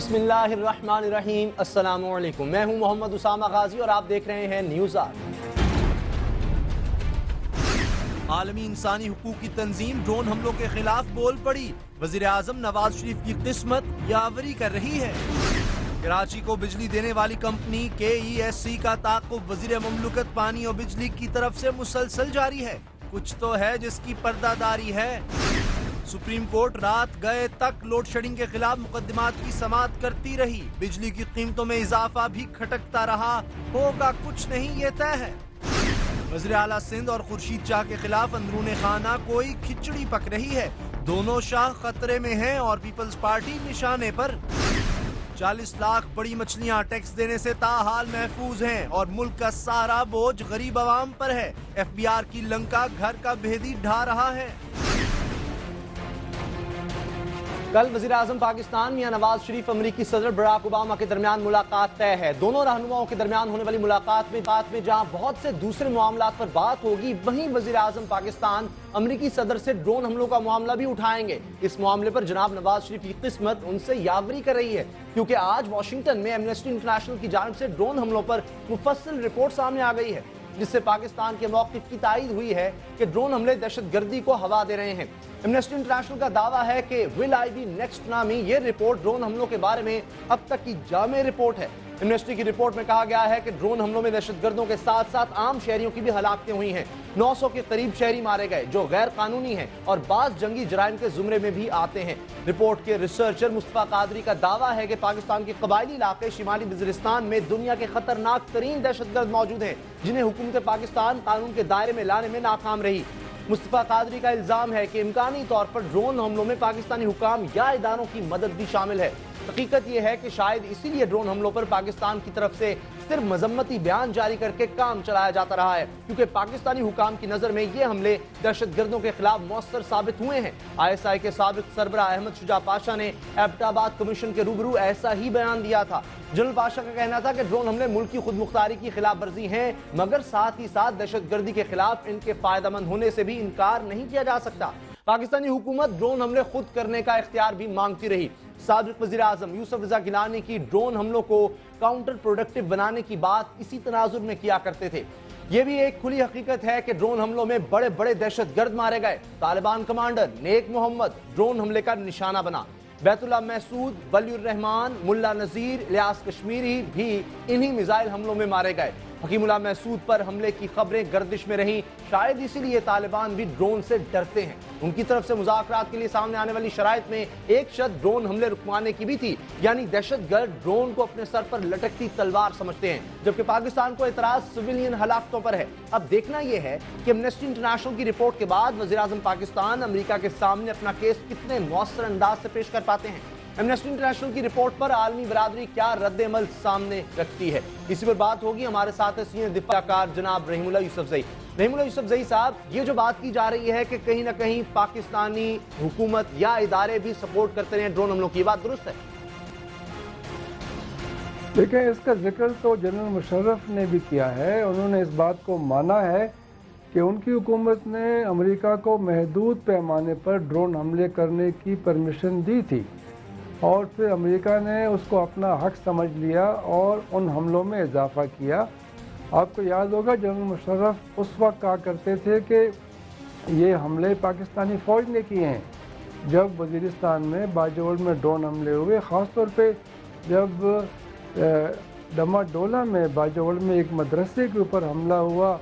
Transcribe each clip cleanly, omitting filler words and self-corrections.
बिस्मिल्लाहिर्रहमानिर्रहीम, अस्सलामुअलैकुम। मैं हूं मोहम्मद उसामा गाजी और आप देख रहे हैं न्यूज़ आर। आलमी इंसानी हुकूक की तंजीम ड्रोन हमलों के खिलाफ बोल पड़ी। वजीर आजम नवाज शरीफ की किस्मत यावरी कर रही है। कराची को बिजली देने वाली कंपनी KESC का ताक़ुब वजीर ममलुकत पानी और बिजली की तरफ से मुसलसल जारी है। कुछ तो है जिसकी पर्दादारी है। सुप्रीम कोर्ट रात गए तक लोड शेडिंग के खिलाफ मुकदमात की समाअत करती रही। बिजली की कीमतों में इजाफा भी खटकता रहा। होगा कुछ नहीं ये तय है। वज़ीर आला सिंध और खुर्शीद शाह के खिलाफ अंदरूने खाना कोई खिचड़ी पक रही है। दोनों शाह खतरे में हैं और पीपल्स पार्टी निशाने पर। 40 लाख बड़ी मछलियां टैक्स देने से ताहाल महफूज हैं और मुल्क का सारा बोझ गरीब आवाम पर है। FBR की लंका घर का भेदी ढा रहा है। कल वज़ीर आज़म पाकिस्तान मियां नवाज शरीफ अमरीकी सदर बराक ओबामा के दरमियान मुलाकात तय है। दोनों रहनुमाओं के दरमियान होने वाली मुलाकात में जहां बहुत से दूसरे मामलात पर बात होगी, वहीं वज़ीर आज़म पाकिस्तान अमरीकी सदर से ड्रोन हमलों का मामला भी उठाएंगे। इस मामले पर जनाब नवाज शरीफ की किस्मत उनसे यावरी कर रही है, क्योंकि आज वाशिंगटन में एमनेस्टी इंटरनेशनल की जानिब से ड्रोन हमलों पर मुफस्सिल रिपोर्ट सामने आ गई है, जिससे पाकिस्तान के मौक़िफ़ की तायीद हुई है कि ड्रोन हमले दहशतगर्दी को हवा दे रहे हैं। एमनेस्टी इंटरनेशनल का दावा है कि विल आई बी नेक्स्ट नामी ये रिपोर्ट ड्रोन हमलों के बारे में अब तक की जामे रिपोर्ट है। एमनेस्टी की रिपोर्ट में कहा गया है कि ड्रोन हमलों में दहशतगर्दों के साथ साथ आम शहरियों की भी हलाकतें हुई हैं। 900 के करीब शहरी मारे गए जो गैर कानूनी हैं और बाज़ जंगी जराइम के जुमरे में भी आते हैं। रिपोर्ट के रिसर्चर मुस्तफा कादरी का दावा है कि पाकिस्तान के कबायली इलाके शिमाली वज़ीरिस्तान में दुनिया के खतरनाक तरीन दहशतगर्द मौजूद हैं, जिन्हें हुकूमत पाकिस्तान कानून के दायरे में लाने में नाकाम रही। मुस्तफा कादरी का इल्जाम है कि इम्कानी तौर पर ड्रोन हमलों में पाकिस्तानी हुकाम या इदारों की मदद भी शामिल है। हकीकत यह है कि शायद इसीलिए ड्रोन हमलों पर पाकिस्तान की तरफ से सिर्फ मजम्मती बयान जारी करके काम चलाया जाता रहा है, क्योंकि पाकिस्तानी हुकाम की नजर में ये हमले दहशतगर्दों के खिलाफ मौसर साबित हुए हैं। ISI के साबिक सरबरा अहमद शुजा पाशा ने एबटाबाद कमीशन के रूबरू ऐसा ही बयान दिया था। जनरल पाशा का कहना था कि ड्रोन हमले मुल्क की खुद मुख्तारी की खिलाफ वर्जी हैं, मगर साथ ही साथ दहशतगर्दी के खिलाफ इनके फायदेमंद होने से भी इनकार नहीं किया जा सकता। पाकिस्तानी हुकूमत ड्रोन हमले खुद करने का इख्तियार भी मांगती रही। साबिक वज़ीर आज़म यूसुफ रज़ा गिलानी की ड्रोन हमलों को काउंटर प्रोडक्टिव बनाने की बात इसी तनाजुर में किया करते थे। यह भी एक खुली हकीकत है कि ड्रोन हमलों में बड़े बड़े दहशतगर्द मारे गए। तालिबान कमांडर नेक मोहम्मद ड्रोन हमले का निशाना बना। बैतुल्लाह महसूद, वलीउर रहमान, मुल्ला नज़ीर, इलियास कश्मीरी भी इन्हीं मिसाइल हमलों में मारे गए। हकीमुल्लाह महसूद पर हमले की खबरें गर्दिश में रहीं, शायद इसीलिए तालिबान भी ड्रोन से डरते हैं। उनकी तरफ से मुज़ाकरात के लिए सामने आने वाली शराइत में एक शर्त ड्रोन हमले रुकवाने की भी थी, यानी दहशतगर्द ड्रोन को अपने सर पर लटकती तलवार समझते हैं, जबकि पाकिस्तान को एतराज सिविलियन हलाकतों पर है। अब देखना यह है कि एमनेस्टी इंटरनेशनल की रिपोर्ट के बाद वज़ीर आज़म पाकिस्तान अमेरिका के सामने अपना केस कितने मौसर अंदाज से पेश कर पाते हैं। एमनेस्टी इंटरनेशनल की रिपोर्ट पर आलमी बरादरी क्या रद्द-ए-अमल सामने रखती है, इसी पर बात होगी। हमारे साथ है सीनियर दिफाकार जनाब रहीमुल्लाह यूसुफज़ई। रहीमुल्लाह यूसुफज़ई साहब, ये जो बात की जा रही है कि कहीं ना कहीं पाकिस्तानी हुकूमत या इदारे भी सपोर्ट करते रहे ड्रोन हमलों की, बात दुरुस्त है? देखिए, इसका जिक्र तो जनरल मुशर्रफ ने भी किया है। उन्होंने इस बात को माना है कि उनकी हुकूमत ने अमेरिका को महदूद पैमाने पर ड्रोन हमले करने की परमिशन दी थी और फिर अमेरिका ने उसको अपना हक समझ लिया और उन हमलों में इजाफा किया। आपको याद होगा जनरल मुशर्रफ उस वक्त कहा करते थे कि ये हमले पाकिस्तानी फ़ौज ने किए हैं। जब वज़ीरिस्तान में बाजोड़ में ड्रोन हमले हुए, ख़ास तौर पे जब डमाडोला में बाजोड़ में एक मदरसे के ऊपर हमला हुआ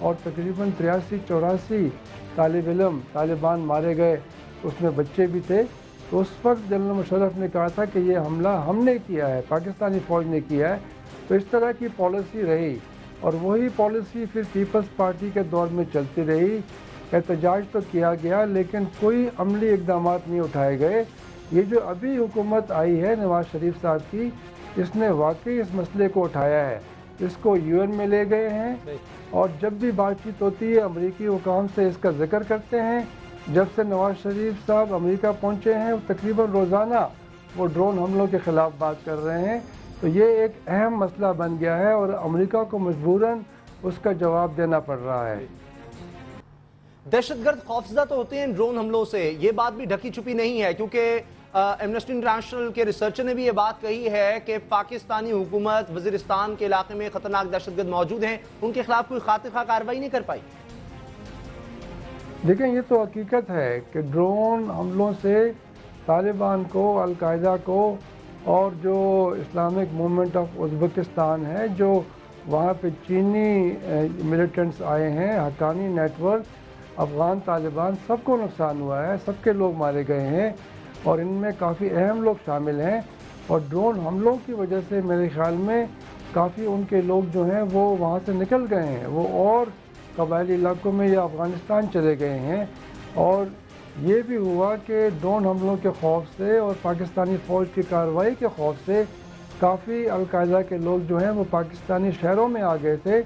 और तकरीबन 83-84 तालिब इल्म तालिबान मारे गए, उसमें बच्चे भी थे, तो उस वक्त जनरल मुशर्रफ ने कहा था कि ये हमला हमने किया है, पाकिस्तानी फ़ौज ने किया है। तो इस तरह की पॉलिसी रही और वही पॉलिसी फिर पीपल्स पार्टी के दौर में चलती रही। एहतजाज तो किया गया लेकिन कोई अमली इक़दाम नहीं उठाए गए। ये जो अभी हुकूमत आई है नवाज शरीफ साहब की, इसने वाकई इस मसले को उठाया है, इसको UN में ले गए हैं और जब भी बातचीत होती है अमरीकी हुकाम से इसका जिक्र करते हैं। जब से नवाज शरीफ साहब अमेरिका पहुंचे हैं वो तकरीबन रोज़ाना वो ड्रोन हमलों के ख़िलाफ़ बात कर रहे हैं। तो ये एक अहम मसला बन गया है और अमेरिका को मजबूरन उसका जवाब देना पड़ रहा है। दहशतगर्द खौफजदा तो होते हैं ड्रोन हमलों से, ये बात भी ढकी छुपी नहीं है, क्योंकि एमनेस्टी इंटरनेशनल के रिसर्चर ने भी ये बात कही है कि पाकिस्तानी हुकूमत वजीरिस्तान के इलाके में खतरनाक दहशतगर्द मौजूद हैं, उनके खिलाफ कोई खातिर-खा कार्रवाई नहीं कर पाई। देखें, ये तो हकीकत है कि ड्रोन हमलों से तालिबान को, अलकायदा को और जो इस्लामिक मूवमेंट ऑफ उज़्बेकिस्तान है, जो वहाँ पे चीनी मिलिटेंट्स आए हैं, हक्कानी नेटवर्क, अफ़गान तालिबान, सबको नुकसान हुआ है, सबके लोग मारे गए हैं और इनमें काफ़ी अहम लोग शामिल हैं। और ड्रोन हमलों की वजह से मेरे ख़्याल में काफ़ी उनके लोग जो हैं वो वहाँ से निकल गए हैं, वो और कबायली इलाकों में या अफ़गानिस्तान चले गए हैं। और ये भी हुआ कि ड्रोन हमलों के खौफ से और पाकिस्तानी फ़ौज की कार्रवाई के खौफ से काफ़ी अलकायदा के लोग जो हैं वो पाकिस्तानी शहरों में आ गए थे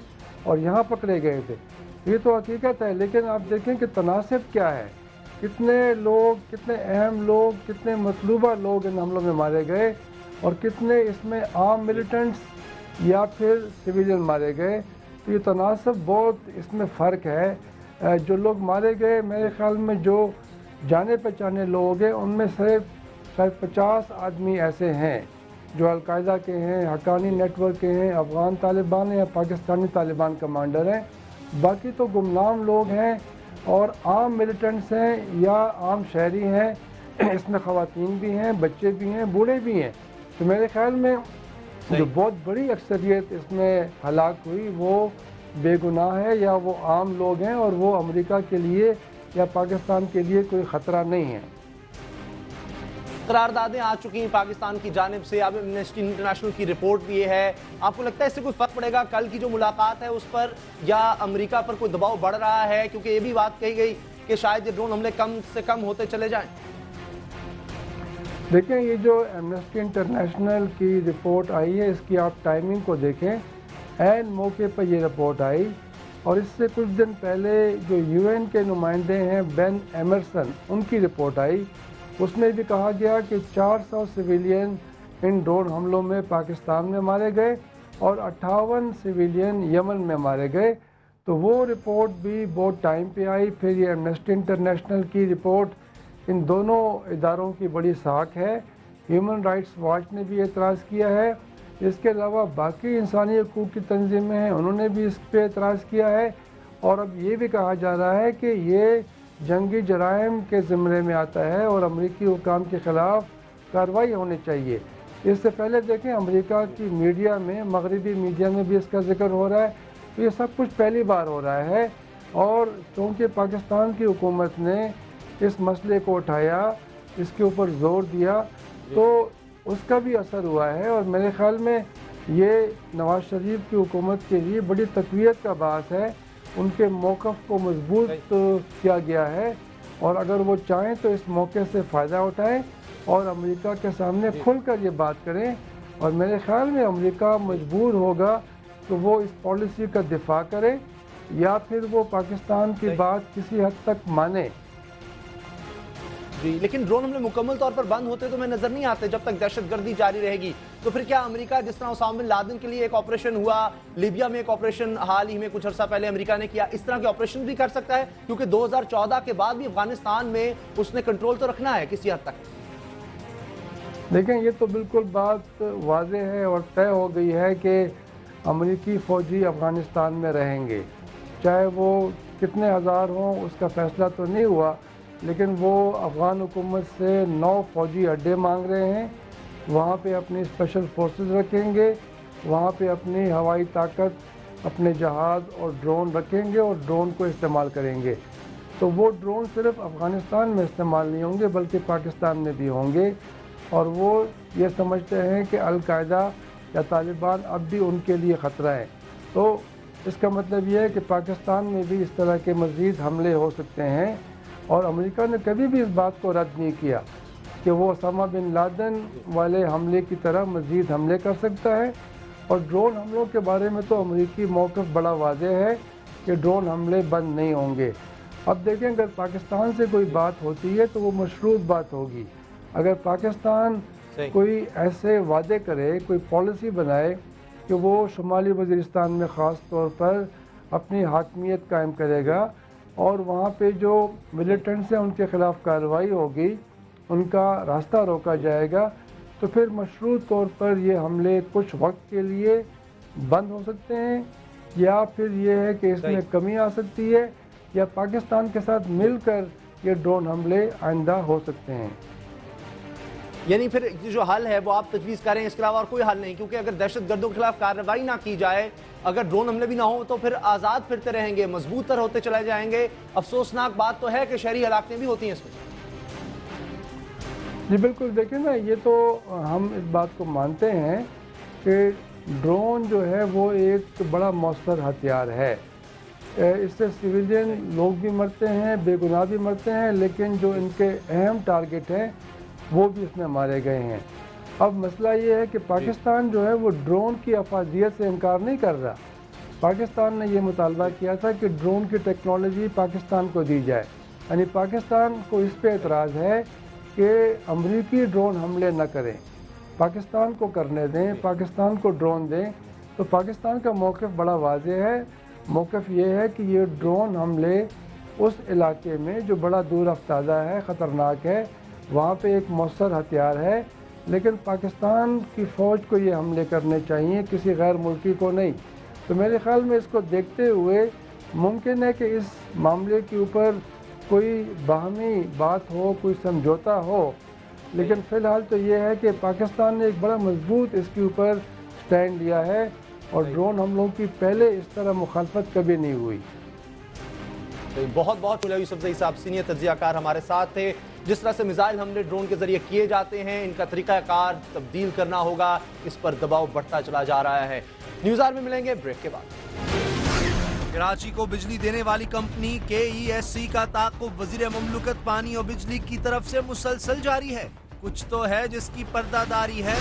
और यहाँ पकड़े गए थे। ये तो हकीकत है, लेकिन आप देखें कि तनासिब क्या है, कितने लोग, कितने अहम लोग, कितने मतलूबा लोग इन हमलों में मारे गए और कितने इसमें आम मिलिटेंट्स या फिर सिविलियन मारे गए। तो ये तनासब बहुत इसमें फ़र्क है। जो लोग मारे गए, मेरे ख़्याल में जो जाने पहचाने लोग हैं उनमें से शायद 50 आदमी ऐसे हैं जो अलकायदा के हैं, हक्कानी नेटवर्क के हैं, अफ़गान तालिबान हैं या पाकिस्तानी तालिबान कमांडर हैं। बाकी तो गुमनाम लोग हैं और आम मिलिटेंट्स हैं या आम शहरी हैं। इसमें ख़वातीन भी हैं, बच्चे भी हैं, बूढ़े भी हैं। तो मेरे ख़्याल में जो बहुत बड़ी अक्सरियत इसमें हलाक हुई वो बेगुनाह है या वो आम लोग हैं और वो अमेरिका के लिए या पाकिस्तान के लिए कोई ख़तरा नहीं है। करारदादें आ चुकी हैं पाकिस्तान की जानिब से, अब एमनेस्टी इंटरनेशनल की रिपोर्ट भी है। आपको लगता है इससे कोई फ़र्क पड़ेगा कल की जो मुलाकात है उस पर, या अमेरिका पर कोई दबाव बढ़ रहा है? क्योंकि ये भी बात कही गई कि शायद ये ड्रोन हमले कम से कम होते चले जाएं। देखें, ये जो एमनेस्टी इंटरनेशनल की रिपोर्ट आई है, इसकी आप टाइमिंग को देखें, ऐन मौके पर ये रिपोर्ट आई और इससे कुछ दिन पहले जो यूएन के नुमाइंदे हैं बेन एमरसन, उनकी रिपोर्ट आई। उसमें भी कहा गया कि 400 सिविलियन इन ड्रोन हमलों में पाकिस्तान में मारे गए और 58 सिविलियन यमन में मारे गए। तो वो रिपोर्ट भी बहुत टाइम पे आई। फिर ये एमनेस्टी इंटरनेशनल की रिपोर्ट, इन दोनों इदारों की बड़ी साख है। ह्यूमन राइट्स वॉच ने भी एतराज़ किया है। इसके अलावा बाकी इंसानी हकूक़ की तंजीमें हैं, उन्होंने भी इस पर एतराज़ किया है। और अब ये भी कहा जा रहा है कि ये जंगी जराइम के ज़िम्मे में आता है और अमरीकी हुकाम के ख़िलाफ़ कार्रवाई होनी चाहिए। इससे पहले देखें, अमेरिका की मीडिया में, मगरबी मीडिया में भी इसका जिक्र हो रहा है। तो ये सब कुछ पहली बार हो रहा है और चूँकि पाकिस्तान की हुकूमत ने इस मसले को उठाया, इसके ऊपर ज़ोर दिया, तो उसका भी असर हुआ है। और मेरे ख़्याल में ये नवाज़ शरीफ की हुकूमत के लिए बड़ी तक़वियत का बात है। उनके मौक़िफ़ को मजबूत किया गया है और अगर वो चाहें तो इस मौके से फ़ायदा उठाएं और अमेरिका के सामने खुलकर ये बात करें। और मेरे ख़्याल में अमेरिका मजबूर होगा तो वो इस पॉलिसी का दिफा करे या फिर वो पाकिस्तान की बात किसी हद तक माने। जी, लेकिन ड्रोन हमले मुकम्मल तौर पर बंद होते तो मैं नजर नहीं आते जब तक दहशतगर्दी जारी रहेगी। तो फिर क्या अमेरिका, जिस तरह ओसामा बिन लादेन के लिए एक ऑपरेशन हुआ, लीबिया में एक ऑपरेशन हाल ही में कुछ अर्सा पहले अमेरिका ने किया, इस तरह के ऑपरेशन भी कर सकता है? क्योंकि 2014 के बाद भी अफगानिस्तान में उसने कंट्रोल तो रखना है किसी हद तक। देखें, ये तो बिल्कुल बात वाज़ेह है और तय हो गई है कि अमेरिकी फ़ौजी अफ़गानिस्तान में रहेंगे, चाहे वो कितने हज़ार हों, उसका फ़ैसला तो नहीं हुआ। लेकिन वो अफ़गान हुकूमत से 9 फ़ौजी अड्डे मांग रहे हैं, वहाँ पे अपनी स्पेशल फोर्सेस रखेंगे, वहाँ पे अपनी हवाई ताकत, अपने जहाज़ और ड्रोन रखेंगे और ड्रोन को इस्तेमाल करेंगे। तो वो ड्रोन सिर्फ अफ़गानिस्तान में इस्तेमाल नहीं होंगे बल्कि पाकिस्तान में भी होंगे। और वो ये समझते हैं कि अलकायदा या तालिबान अब भी उनके लिए ख़तरा है। तो इसका मतलब ये है कि पाकिस्तान में भी इस तरह के मज़ीद हमले हो सकते हैं। और अमेरिका ने कभी भी इस बात को रद्द नहीं किया कि वो ओसामा बिन लादेन वाले हमले की तरह मज़ीद हमले कर सकता है। और ड्रोन हमलों के बारे में तो अमेरिकी मौक़िफ़ बड़ा वाज़ेह है कि ड्रोन हमले बंद नहीं होंगे। अब देखें, अगर पाकिस्तान से कोई बात होती है तो वो मशरूत बात होगी। अगर पाकिस्तान कोई ऐसे वादे करे, कोई पॉलिसी बनाए कि वो शुमाली वज़ीरिस्तान में ख़ास तौर पर अपनी हाकमियत कायम करेगा और वहाँ पे जो मिलिटेंट्स हैं उनके ख़िलाफ़ कार्रवाई होगी, उनका रास्ता रोका जाएगा तो फिर मशरूत तौर पर ये हमले कुछ वक्त के लिए बंद हो सकते हैं, या फिर ये है कि इसमें कमी आ सकती है, या पाकिस्तान के साथ मिलकर ये ड्रोन हमले आइंदा हो सकते हैं। यानी फिर जो हल है वो आप तजवीज़ करें, इसके अलावा और कोई हल नहीं, क्योंकि अगर दहशतगर्दों के खिलाफ कार्रवाई ना की जाए, अगर ड्रोन हमले भी ना हो तो फिर आज़ाद फिरते रहेंगे, मजबूत तर होते चले जाएंगे। अफसोसनाक बात तो है कि शहरी हलाकतें भी होती हैं इसमें। जी बिल्कुल, देखिए ना, ये तो हम इस बात को मानते हैं कि ड्रोन जो है वो एक बड़ा मौसर हथियार है। इससे सिविलियन लोग भी मरते हैं, बेगुनाह भी मरते हैं, लेकिन जो इनके अहम टारगेट हैं वो भी इसमें मारे गए हैं। अब मसला ये है कि पाकिस्तान जो है वो ड्रोन की अफादियत से इनकार नहीं कर रहा। पाकिस्तान ने ये मुतालबा किया था कि ड्रोन की टेक्नोलॉजी पाकिस्तान को दी जाए, यानी पाकिस्तान को इस पे एतराज़ है कि अमरीकी ड्रोन हमले न करें, पाकिस्तान को करने दें, पाकिस्तान को ड्रोन दें। तो पाकिस्तान का मौक़िफ़ बड़ा वाज़ेह है। मौक़िफ़ ये है कि ये ड्रोन हमले उस इलाके में जो बड़ा दूर अफ्तादा है, ख़तरनाक है, वहाँ पे एक मौसर हथियार है, लेकिन पाकिस्तान की फ़ौज को ये हमले करने चाहिए, किसी गैर मुल्की को नहीं। तो मेरे ख़्याल में इसको देखते हुए मुमकिन है कि इस मामले के ऊपर कोई बाहमी बात हो, कोई समझौता हो, लेकिन फ़िलहाल तो ये है कि पाकिस्तान ने एक बड़ा मजबूत इसके ऊपर स्टैंड लिया है और ड्रोन हमलों की पहले इस तरह मुखालफत कभी नहीं हुई। बहुत बहुत शुक्रिया यूसुफ ज़ई साहब, सीनियर तज्ज़ियाकार हमारे साथ थे। जिस तरह से मिसाइल हमले ड्रोन के जरिए किए जाते हैं, इनका तरीक़ाकार तब्दील करना होगा, इस पर दबाव बढ़ता चला जा रहा है। न्यूज़ आवर में मिलेंगे ब्रेक के बाद। कराची को बिजली देने वाली कंपनी KESC का ताक़ुब वज़ीर ममलुकत पानी और बिजली की तरफ से मुसलसल जारी है। कुछ तो है जिसकी पर्दादारी है।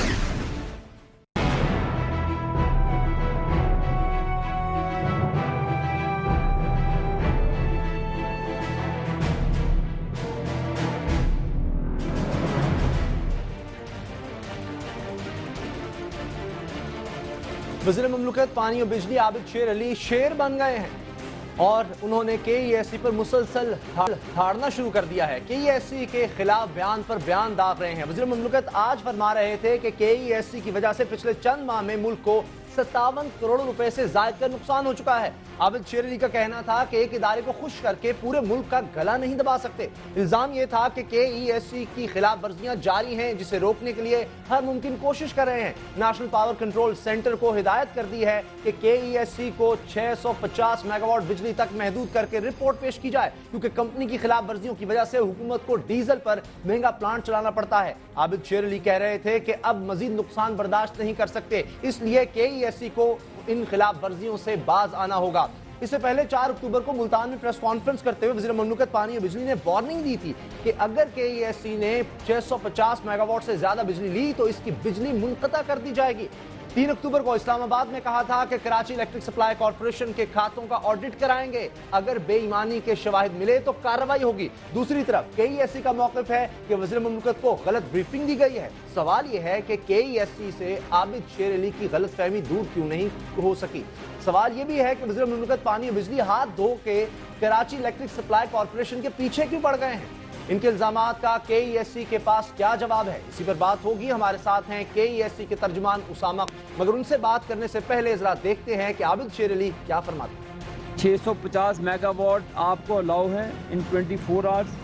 वज़ीर ममलुकत पानी और बिजली आबिद शेर अली शेर बन गए हैं और उन्होंने KESC पर मुसलसल धाड़ना शुरू कर दिया है। KESC के खिलाफ बयान पर बयान दाग रहे हैं। वज़ीर ममलुकत आज फरमा रहे थे कि KESC की वजह से पिछले चंद माह में मुल्क को 57 करोड़ रुपए से जायद का नुकसान हो चुका है। आबिद शेर अली का कहना था कि एक इदारे को खुश करके पूरे मुल्क का गला नहीं दबा सकते। इल्जाम यह था कि KESC की खिलाफ वर्जियां जारी हैं, जिसे रोकने के लिए हर मुमकिन कोशिश कर रहे हैं। नेशनल पावर कंट्रोल सेंटर को हिदायत कर दी है कि KESC को 650 मेगावाट बिजली तक महदूद करके रिपोर्ट पेश की जाए, क्योंकि कंपनी की खिलाफ वर्जियों की वजह से हुकूमत को डीजल पर महंगा प्लांट चलाना पड़ता है। आबिद शेर अली कह रहे थे कि अब मजीद नुकसान बर्दाश्त नहीं कर सकते, इसलिए KESC को इन खिलाफ वर्जियों से बाज आना होगा। इससे पहले 4 अक्टूबर को मुल्तान में प्रेस कॉन्फ्रेंस करते हुए वज़ीर ममलुकत पानी और बिजली ने वार्निंग दी थी कि अगर KESC ने 650 मेगावाट से ज्यादा बिजली ली तो इसकी बिजली मुनक़ता कर दी जाएगी। 3 अक्टूबर को इस्लामाबाद में कहा था कि कराची इलेक्ट्रिक सप्लाई कॉर्पोरेशन के खातों का ऑडिट कराएंगे, अगर बेईमानी के शवाहिद मिले तो कार्रवाई होगी। दूसरी तरफ KESC का मौक़िफ़ है कि वज़ीर ममलुकत को गलत ब्रीफिंग दी गई है। सवाल यह है कि KESC से आबिद शेर अली की गलतफहमी दूर क्यों नहीं हो सकी। सवाल यह भी है कि वज़ीर ममलुकत पानी और बिजली हाथ धो के कराची इलेक्ट्रिक सप्लाई कॉर्पोरेशन के पीछे क्यों पड़ गए हैं। इनके इल्जामात का KESC के पास क्या जवाब है, इसी पर बात होगी। हमारे साथ हैं KESC के तर्जुमान उसामा, मगर उनसे बात करने से पहले जरा देखते हैं कि आबिद शेर अली क्या फरमाते हैं। 650 मेगावाट आपको अलाउ है इन 24 आवर्स,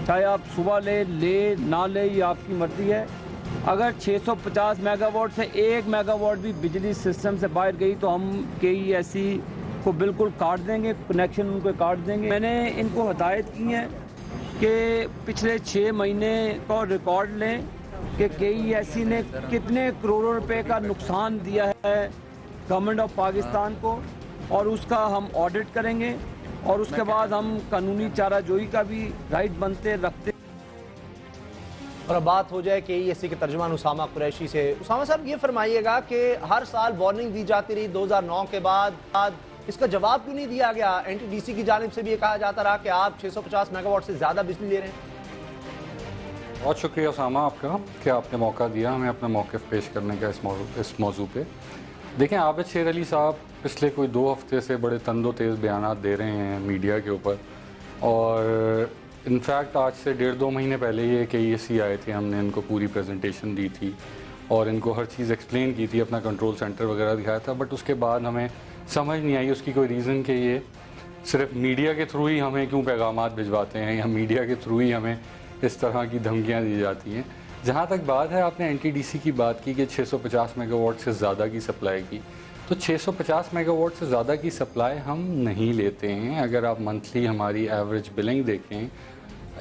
चाहे आप सुबह ले ना ले, ये आपकी मर्जी है। अगर 650 मेगावाट से 1 मेगावाट भी बिजली सिस्टम से बाहर गई तो हम KESC को बिल्कुल काट देंगे, कनेक्शन उनको काट देंगे। मैंने इनको हदायत की है कि पिछले 6 महीने का रिकॉर्ड लें कि KESC ने कितने करोड़ों रुपए का नुकसान दिया है गवर्नमेंट ऑफ पाकिस्तान को, और उसका हम ऑडिट करेंगे और उसके बाद हम कानूनी चाराजोई का भी राइट बनते रखते। और अब बात हो जाए KESC के तर्जुमान उसामा कुरैशी से। उसामा साहब, ये फरमाइएगा कि हर साल वार्निंग दी जाती रही, 2009 के बाद इसका जवाब क्यों नहीं दिया गया? NTDC की जानिब से भी ये कहा जाता रहा कि आप 650 मेगावाट से ज़्यादा बिजली ले रहे हैं। बहुत शुक्रिया उसामा आपका कि आपने मौका दिया हमें अपना मौक़िफ़ पेश करने का इस मौजू पे। देखें, आबिद शेर अली साहब पिछले कोई 2 हफ्ते से बड़े तंदो तेज़ बयानात दे रहे हैं मीडिया के ऊपर, और इनफैक्ट आज से 1.5-2 महीने पहले ये KESC आए थे, हमने इनको पूरी प्रेजेंटेशन दी थी और इनको हर चीज़ एक्सप्लेन की थी, अपना कंट्रोल सेंटर वगैरह दिखाया था, बट उसके बाद हमें समझ नहीं आई उसकी कोई रीज़न कि ये सिर्फ मीडिया के थ्रू ही हमें क्यों पैगामात भिजवाते हैं या मीडिया के थ्रू ही हमें इस तरह की धमकियाँ दी जाती हैं। जहाँ तक बात है, आपने NTDC की बात की कि 650 मेगावाट से ज़्यादा की सप्लाई की, तो 650 मेगावाट से ज़्यादा की सप्लाई हम नहीं लेते हैं। अगर आप मंथली हमारी एवरेज बिलिंग देखें,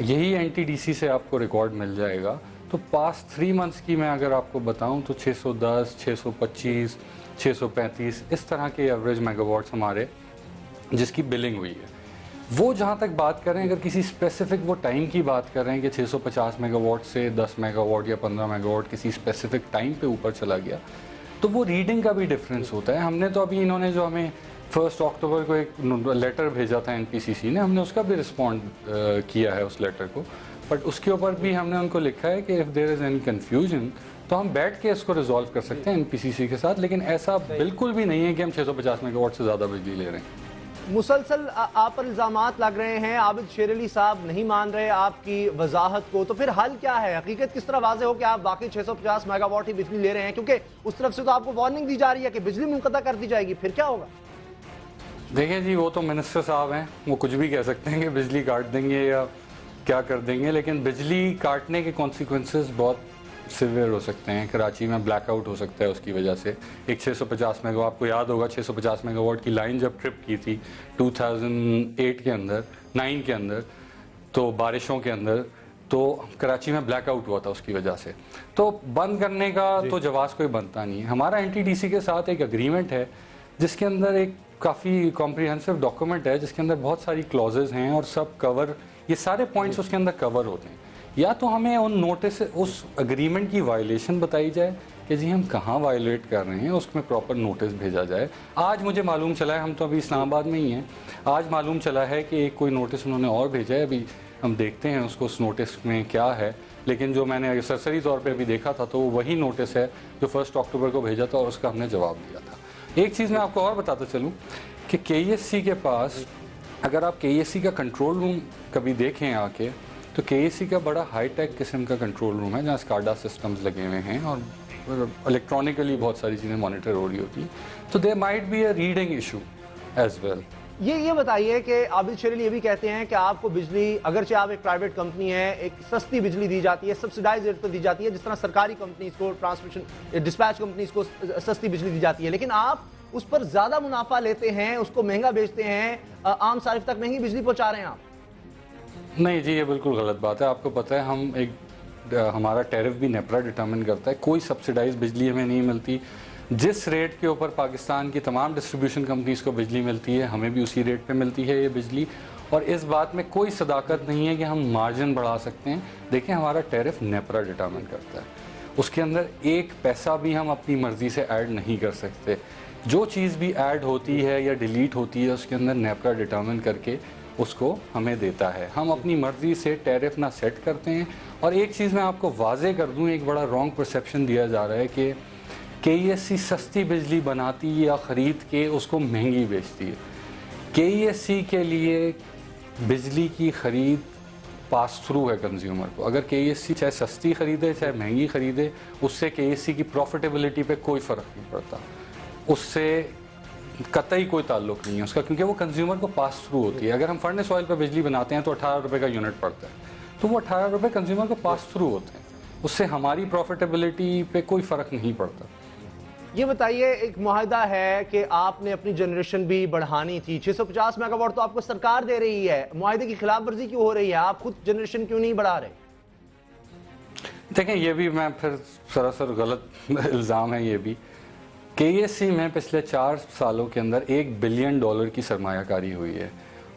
यही NTDC से आपको रिकॉर्ड मिल जाएगा, तो पास्ट 3 मंथ्स की मैं अगर आपको बताऊं तो 610, 625, 635 इस तरह के एवरेज मेगावाट्स हमारे जिसकी बिलिंग हुई है। वो जहाँ तक बात करें, अगर किसी स्पेसिफिक वो टाइम की बात कर रहे हैं कि 650 मेगावाट से 10 मेगावाट या 15 मेगावाट किसी स्पेसिफिक टाइम पे ऊपर चला गया, तो वो रीडिंग का भी डिफरेंस होता है। हमने तो अभी इन्होंने जो हमें 1 अक्टूबर को एक लेटर भेजा था NPCC ने, हमने उसका भी रिस्पॉन्ड किया है उस लेटर को, बट उसके ऊपर भी हमने उनको लिखा है कि if there is any confusion तो हम बैठ के इसको रिजॉल्व कर सकते हैं NPCC के साथ, लेकिन ऐसा बिल्कुल भी नहीं है कि हम 650 मेगावाट से ज़्यादा बिजली ले रहे हैं। मुसलसल आप पर इल्जामात लग रहे हैं, आबिद शेर अली साहब नहीं मान रहे आपकी वजाहत को, तो फिर हल क्या है? हकीकत किस तरह वाज़े हो कि आप बाकी 650 मेगावाट ही बिजली ले रहे हैं, क्योंकि उस तरफ से तो आपको वार्निंग दी जा रही है कि बिजली मुनक़ता कर दी जाएगी, फिर क्या होगा? देखिए जी, वो तो मिनिस्टर साहब हैं, वो कुछ भी कह सकते हैं कि बिजली काट देंगे या क्या कर देंगे, लेकिन बिजली काटने के कॉन्सिक्वेंसेस बहुत सिवियर हो सकते हैं। कराची में ब्लैकआउट हो सकता है उसकी वजह से। एक 650 मेगावाट, आपको याद होगा 650 मेगावाट की लाइन जब ट्रिप की थी 2008 के अंदर, 9 के अंदर, तो बारिशों के अंदर, तो कराची में ब्लैकआउट हुआ था उसकी वजह से। तो बंद करने का तो जवाब कोई बनता नहीं है। हमारा NTDC के साथ एक एग्रीमेंट है जिसके अंदर एक काफ़ी कॉम्प्रिहेंसिव डॉक्यूमेंट है जिसके अंदर बहुत सारी क्लॉजेज हैं और सब कवर, ये सारे पॉइंट्स उसके अंदर कवर होते हैं। या तो हमें उन नोटिस, उस एग्रीमेंट की वायलेशन बताई जाए कि जी हम कहाँ वायलेट कर रहे हैं, उसमें प्रॉपर नोटिस भेजा जाए। आज मुझे मालूम चला है, हम तो अभी इस्लामाबाद में ही हैं, आज मालूम चला है कि एक कोई नोटिस उन्होंने और भेजा है, अभी हम देखते हैं उसको, उस नोटिस में क्या है, लेकिन जो मैंने सरसरी तौर पे अभी देखा था तो वही नोटिस है जो 1 अक्टूबर को भेजा था और उसका हमने जवाब दिया था। एक चीज़ मैं आपको और बताता चलूँ कि KESC के पास, अगर आप KESC का कंट्रोल रूम कभी देखें आके, तो KESC का बड़ा हाई टेक किस्म का कंट्रोल रूम है जहाँ SCADA सिस्टम्स लगे हुए हैं और इलेक्ट्रॉनिकली बहुत सारी चीज़ें मॉनिटर हो रही होती हैं। तो there might be a reading issue as well. ये बताइए कि आबिद शेर अली ये भी कहते हैं कि आपको बिजली, अगरचे आप एक प्राइवेट कंपनी है, एक सस्ती बिजली दी जाती है, सब्सिडाइज रेट पर दी जाती है, जिस तरह सरकारी कंपनीज को, ट्रांसमिशन डिस्पैच कंपनीज को सस्ती बिजली दी जाती है, लेकिन आप उस पर ज़्यादा मुनाफा लेते हैं, उसको महंगा बेचते हैं, आम सारिफ तक महंगी बिजली पहुँचा रहे हैं आप। नहीं जी, ये बिल्कुल गलत बात है। आपको पता है हम हमारा टैरिफ भी नेपरा डिटर्मिन करता है, कोई सब्सिडाइज बिजली हमें नहीं मिलती। जिस रेट के ऊपर पाकिस्तान की तमाम डिस्ट्रीब्यूशन कंपनीज़ को बिजली मिलती है, हमें भी उसी रेट पे मिलती है ये बिजली, और इस बात में कोई सदाकत नहीं है कि हम मार्जिन बढ़ा सकते हैं। देखिए, हमारा टैरिफ नेपरा डिटर्मिन करता है, उसके अंदर एक पैसा भी हम अपनी मर्ज़ी से ऐड नहीं कर सकते। जो चीज़ भी ऐड होती है या डिलीट होती है उसके अंदर नेपरा डिटर्मिन करके उसको हमें देता है। हम अपनी मर्ज़ी से टैरिफ ना सेट करते हैं। और एक चीज़ मैं आपको वाजे कर दूं, एक बड़ा रॉन्ग परसेप्शन दिया जा रहा है कि KESC सस्ती बिजली बनाती या ख़रीद के उसको महंगी बेचती है। KESC के लिए बिजली की ख़रीद पास थ्रू है कंज्यूमर को। अगर KESC चाहे सस्ती ख़रीदे चाहे महंगी ख़रीदे, उससे KESC की प्रॉफिटेबिलिटी पे कोई फ़र्क नहीं पड़ता, उससे कतई कोई ताल्लुक नहीं है उसका, क्योंकि वो कंज्यूमर को पास थ्रू होती है। अगर हम फर्नेस ऑयल पर बिजली बनाते हैं तो 18 रुपये का यूनिट पड़ता है, तो वो 18 रुपये कंज्यूमर को पास थ्रू होते हैं, उससे हमारी प्रॉफिटेबिलिटी पे कोई फ़र्क नहीं पड़ता। ये बताइए, एक मुआहदा है कि आपने अपनी जनरेशन भी बढ़ानी थी, 650 मेगावाट तो आपको सरकार दे रही है, मुआहदे की खिलाफ वर्जी क्यों हो रही है? आप खुद जनरेशन क्यों नहीं बढ़ा रहे? देखें, ये भी मैं फिर सरासर गलत इल्ज़ाम है। ये भी KESC में पिछले 4 सालों के अंदर $1 बिलियन की सरमायाकारी हुई है,